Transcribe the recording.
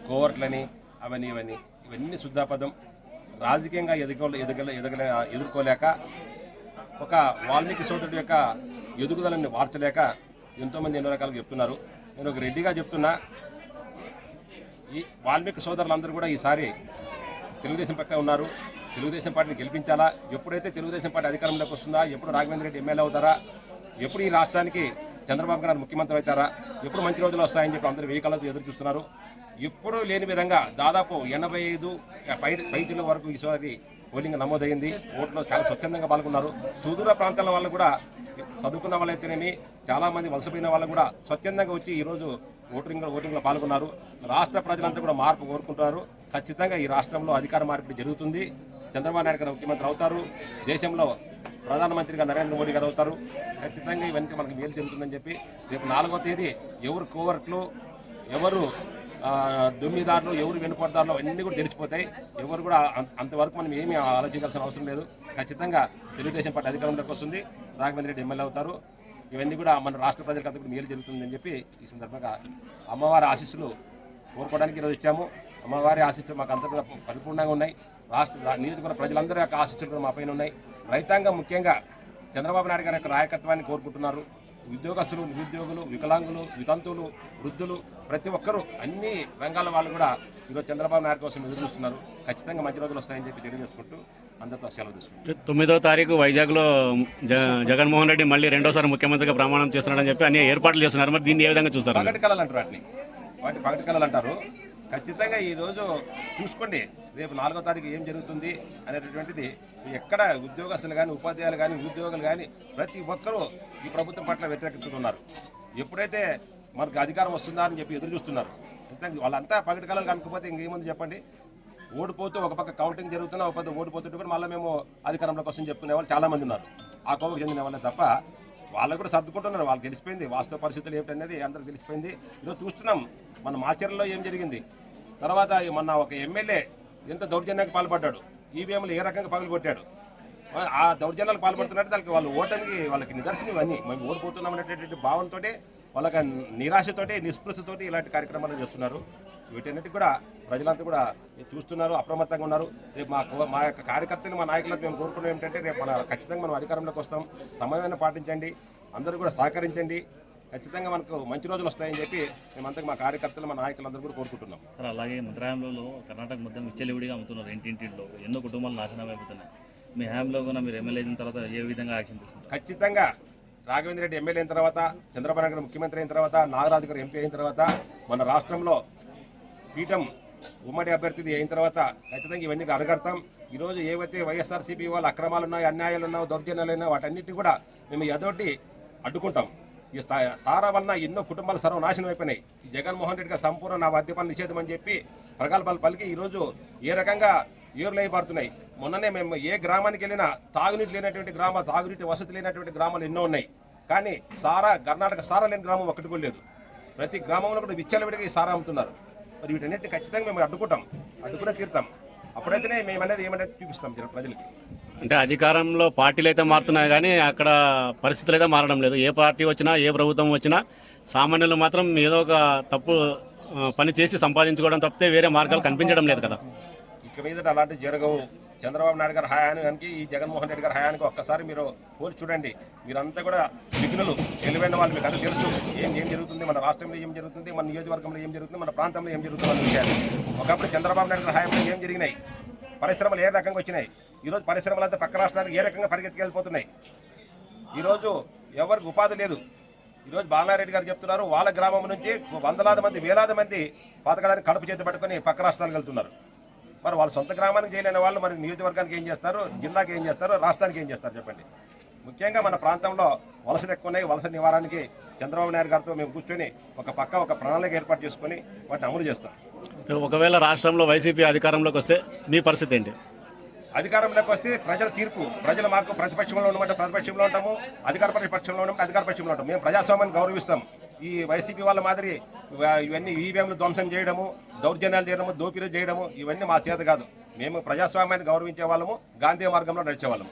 కోవర్ట్లని అవన్నీ ఇవన్నీ శుద్ధాపదం. రాజకీయంగా ఎదుర్కోలేక ఒక వాల్మీకి సోదరుడి యొక్క ఎదుగుదలని వార్చలేక ఎంతోమంది ఎన్నో రకాలుగా చెప్తున్నారు. నేను ఒక రెడ్డిగా చెప్తున్నా, ఈ వాల్మీకి సోదరులందరూ కూడా ఈసారి తెలుగుదేశం పక్క ఉన్నారు. తెలుగుదేశం పార్టీని గెలిపించాలా. ఎప్పుడైతే తెలుగుదేశం పార్టీ అధికారంలోకి వస్తుందా, ఎప్పుడు రాఘవేంద్ర రెడ్డి ఎమ్మెల్యే అవుతారా, ఎప్పుడు ఈ రాష్ట్రానికి చంద్రబాబు గారు ముఖ్యమంత్రి అవుతారా, ఎప్పుడు మంచి రోజులు వస్తాయని చెప్పి అందరూ వెయ్యి కళ్ళతో ఎదురు చూస్తున్నారు. ఎప్పుడూ లేని విధంగా దాదాపు 85 పైటీల వరకు ఈసారి పోలింగ్ నమోదైంది. ఓట్లో చాలా స్వచ్ఛందంగా పాల్గొన్నారు. సుదూర ప్రాంతాల వాళ్ళు కూడా, చదువుకున్న వాళ్ళైతేనేమి, చాలామంది వలసపోయిన వాళ్ళు కూడా స్వచ్ఛందంగా వచ్చి ఈరోజు ఓటింగ్లో పాల్గొన్నారు. రాష్ట్ర ప్రజలంతా కూడా మార్పు కోరుకుంటున్నారు. ఖచ్చితంగా ఈ రాష్ట్రంలో అధికార మార్పిడి జరుగుతుంది. చంద్రబాబు నాయుడు గారు ముఖ్యమంత్రి అవుతారు. దేశంలో ప్రధానమంత్రిగా నరేంద్ర మోడీ గారు అవుతారు. ఖచ్చితంగా ఇవన్నీ మనకు మేలు జరుగుతుందని చెప్పి రేపు 4వ తేదీ ఎవరు కోవర్ట్లు, ఎవరు దొమ్మిదారులు, ఎవరు వెనుపడదారులు అన్నీ కూడా తెలిసిపోతాయి. ఎవరు కూడా అంతవరకు మనం ఏమీ ఆలోచించాల్సిన అవసరం లేదు. ఖచ్చితంగా తెలుగుదేశం పార్టీ అధికారంలోకి వస్తుంది. రాఘవేంద్ర రెడ్డి ఎమ్మెల్యే అవుతారు. ఇవన్నీ కూడా మన రాష్ట్ర ప్రజలకు అంతా కూడా మేలు జరుగుతుందని చెప్పి ఈ సందర్భంగా అమ్మవారి ఆశీస్సులు కోరుకోవడానికి ఈరోజు వచ్చాము. అమ్మవారి ఆశీస్సులు మాకు అంతా కూడా పరిపూర్ణంగా ఉన్నాయి. రాష్ట్ర నియోజకవర్గ ప్రజలందరి యొక్క ఆశీస్సులు కూడా మా పైన ఉన్నాయి. రైతాంగం ముఖ్యంగా చంద్రబాబు నాయుడు గారి యొక్క నాయకత్వాన్ని కోరుకుంటున్నారు. ఉద్యోగస్తులు, నిరుద్యోగులు, వికలాంగులు, వితంతువులు, వృద్ధులు, ప్రతి ఒక్కరూ అన్ని రంగాల వాళ్ళు కూడా ఈరోజు చంద్రబాబు నాయుడు కోసం ఎదురు చూస్తున్నారు. ఖచ్చితంగా మంచి రోజులు వస్తాయని చెప్పి తెలియజేసుకుంటూ అందరితో సెలవు తీసుకుంటారు. 9వ తారీఖు వైజాగ్లో జగన్మోహన్ రెడ్డి మళ్ళీ రెండోసారి ముఖ్యమంత్రిగా ప్రమాణం చేస్తున్నాడని చెప్పి అన్ని ఏర్పాట్లు చేస్తున్నారు. మరి దీన్ని ఏ విధంగా చూస్తారు? పగటి కళలు అంటారు వాటిని పగటి కళలు అంటారు. ఖచ్చితంగా ఈరోజు చూసుకోండి, రేపు 4వ తారీఖు ఏం జరుగుతుంది అనేటటువంటిది ఎక్కడ ఉద్యోగస్తులు కానీ, ఉపాధ్యాయులు కానీ, ఉద్యోగులు కానీ ప్రతి ఒక్కరూ ఈ ప్రభుత్వం పట్ల వ్యతిరేకిస్తున్నారు. ఎప్పుడైతే మనకు అధికారం వస్తుందా అని చెప్పి ఎదురు చూస్తున్నారు. వాళ్ళంతా పగటి కళలు కనుక్కోపోతే ఇంకేముంది చెప్పండి. ఓడిపోతూ ఒక పక్క కౌంటింగ్ జరుగుతున్నా, ఒక పక్క ఓడిపోతుంటే కూడా మళ్ళీ మేము అధికారంలోకి వస్తుందని చెప్పుకునే వాళ్ళు చాలామంది ఉన్నారు. ఆ కోవకు చెందిన వాళ్ళే తప్ప వాళ్ళు కూడా సర్దుకుంటున్నారు. వాళ్ళకి తెలిసిపోయింది వాస్తవ పరిస్థితులు ఏమిటనేది అందరికి తెలిసిపోయింది. ఈరోజు చూస్తున్నాం మన మాచర్లలో ఏం జరిగింది. తర్వాత మొన్న ఒక ఎమ్మెల్యే ఎంత దౌర్జన్యానికి పాల్పడ్డాడు, ఈవీఎంలు ఏ రకంగా పగలగొట్టాడు. ఆ దౌర్జన్యాలకు పాల్పడుతున్నట్టు దానికి వాళ్ళు ఓటమికి వాళ్ళకి నిదర్శనం ఇవన్నీ. మేము ఓడిపోతున్నాం అనేటటువంటి భావనతో, వాళ్ళకి నిరాశతోటి, నిస్పృహతోటి ఇలాంటి కార్యక్రమాలు చేస్తున్నారు. వీటన్నిటికి కూడా ప్రజలంతా కూడా చూస్తున్నారు, అప్రమత్తంగా ఉన్నారు. రేపు మా యొక్క కార్యకర్తలు, మా నాయకులకు మేము కోరుకున్నాం ఏంటంటే, రేపు ఖచ్చితంగా మనం అధికారంలోకి వస్తాం. సమన్వయం పాటించండి, అందరూ కూడా సహకరించండి. ఖచ్చితంగా మనకు మంచి రోజులు వస్తాయని చెప్పి మేమంతా మా కార్యకర్తలు, మా నాయకులందరూ కూడా కోరుకుంటున్నాం. సార్, అలాగే మంత్రాలయంలో కర్ణాటక మొత్తం విచ్చలవిడిగా అమ్ముతున్నారు. ఇంటింటిలో ఎన్నో కుటుంబాలు నాశనం అయిపోతున్నాయి. మీ హ్యాంలో కూడా మీరు ఎమ్మెల్యే అయిన తర్వాత ఏ విధంగా యాక్షన్ తీసుకుంటారు? ఖచ్చితంగా రాఘవేంద్ర రెడ్డి ఎమ్మెల్యే అయిన తర్వాత, చంద్రబాబు నాయుడు ముఖ్యమంత్రి అయిన తర్వాత, నాగరాజు గారు ఎంపీ అయిన తర్వాత, మన రాష్ట్రంలో పీఠం ఉమ్మడి అభ్యర్థి అయిన తర్వాత ఖచ్చితంగా ఇవన్నీ అరగడతాం. ఈరోజు ఏవైతే వైఎస్ఆర్సీపీ వాళ్ళ అక్రమాలు ఉన్నాయో, అన్యాయాలు ఉన్నాయో, దౌర్జన్యాలు ఉన్నాయో వాటన్నిటిని కూడా మేము ఎదొట్టి అడ్డుకుంటాం. ఈ సారా వలన ఎన్నో కుటుంబాలు సర్వనాశనం అయిపోయినాయి. ఈ జగన్మోహన్ రెడ్డి గారు సంపూర్ణ నా మద్యపాన నిషేధం అని చెప్పి ప్రగల్భాలు పలికి ఈరోజు ఏ రకంగా ఏరులై పడుతున్నాయి. మొన్ననే మేము ఏ గ్రామానికి వెళ్ళినా తాగునీటి లేనటువంటి గ్రామాలు, తాగునీటి వసతి లేనటువంటి గ్రామాలు ఎన్నో ఉన్నాయి. కానీ కర్ణాటక సారా లేని గ్రామం ఒకటి కూడా లేదు. ప్రతి గ్రామంలో కూడా విచ్చలవిడిగా ఈ సారా అమ్ముతున్నారు. మరి వీటన్నిటిని ఖచ్చితంగా మేము అడ్డుకునే తీరుతాం. అప్పుడైతేనే మేము అనేది ఏమనేది చూపిస్తాం ప్రజలకి. అంటే అధికారంలో పార్టీలు అయితే మారుతున్నాయి కానీ అక్కడ పరిస్థితులు అయితే మారడం లేదు. ఏ పార్టీ వచ్చినా, ఏ ప్రభుత్వం వచ్చినా సామాన్యులు మాత్రం ఏదో ఒక తప్పు పని చేసి సంపాదించుకోవడం తప్పితే వేరే మార్గాలు కనిపించడం లేదు కదా. ఇక మీద అలాంటివి జరగవు. చంద్రబాబు నాయుడు గారి హయానికి, ఈ జగన్మోహన్ రెడ్డి గారి హయానికి ఒక్కసారి మీరు పోల్చి చూడండి. మీరంతా కూడా విఘ్నులు, తెలివైన వాళ్ళు, మీకు అంతా తెలుసు ఏం జరుగుతుంది, మన రాష్ట్రంలో ఏం జరుగుతుంది, మన నియోజకవర్గంలో ఏం జరుగుతుంది, మన ప్రాంతంలో ఏం జరుగుతుంది అన్న విషయాలు. ఒకప్పుడు చంద్రబాబు నాయుడు గారి హయాంలో ఏం జరిగినాయి, పరిశ్రమలు ఏ రకంగా వచ్చినాయి, ఈరోజు పరిశ్రమలంతా పక్క రాష్ట్రాలకు ఏ రకంగా పరిగెత్తుకెళ్ళిపోతున్నాయి. ఈరోజు ఎవరికి ఉపాధి లేదు. ఈరోజు బాలారెడ్డి గారు చెప్తున్నారు, వాళ్ళ గ్రామం నుంచి వందలాది మంది, వేలాది మంది బతకడానికి కడుపు చేతి పట్టుకొని పక్క రాష్ట్రాలకు వెళ్తున్నారు. మరి వాళ్ళ సొంత గ్రామానికి చేయలేని వాళ్ళు మరి నియోజకవర్గానికి ఏం చేస్తారు, జిల్లాకి ఏం చేస్తారు, రాష్ట్రానికి ఏం చేస్తారు చెప్పండి. ముఖ్యంగా మన ప్రాంతంలో వలసలు ఎక్కువ ఉన్నాయి. వలస నివారణకి చంద్రబాబు నాయుడు గారితో మేము కూర్చొని ఒక ప్రణాళిక ఏర్పాటు చేసుకొని వాటిని అమలు చేస్తాం. ఒకవేళ రాష్ట్రంలో వైసీపీ అధికారంలోకి వస్తే మీ పరిస్థితి ఏంటి? అధికారంలోకి వస్తే ప్రజల తీర్పు. ప్రజలు మాకు ప్రతిపక్షంలో ఉండమంటే ప్రతిపక్షంలో ఉంటాము, అధికార పక్షంలో ఉండమంటే అధికార పక్షంలో ఉంటాము. మేము ప్రజాస్వామ్యాన్ని గౌరవిస్తాం. ఈ వైసీపీ వాళ్ళ మాదిరి ఇవన్నీ ఈవీఎంలు ధ్వంసం చేయడము, దౌర్జన్యాలు చేయడము, దోపిడీ చేయడము ఇవన్నీ మా చేత కాదు. మేము ప్రజాస్వామ్యాన్ని గౌరవించే వాళ్ళము, గాంధీ మార్గంలో నడిచే వాళ్ళము.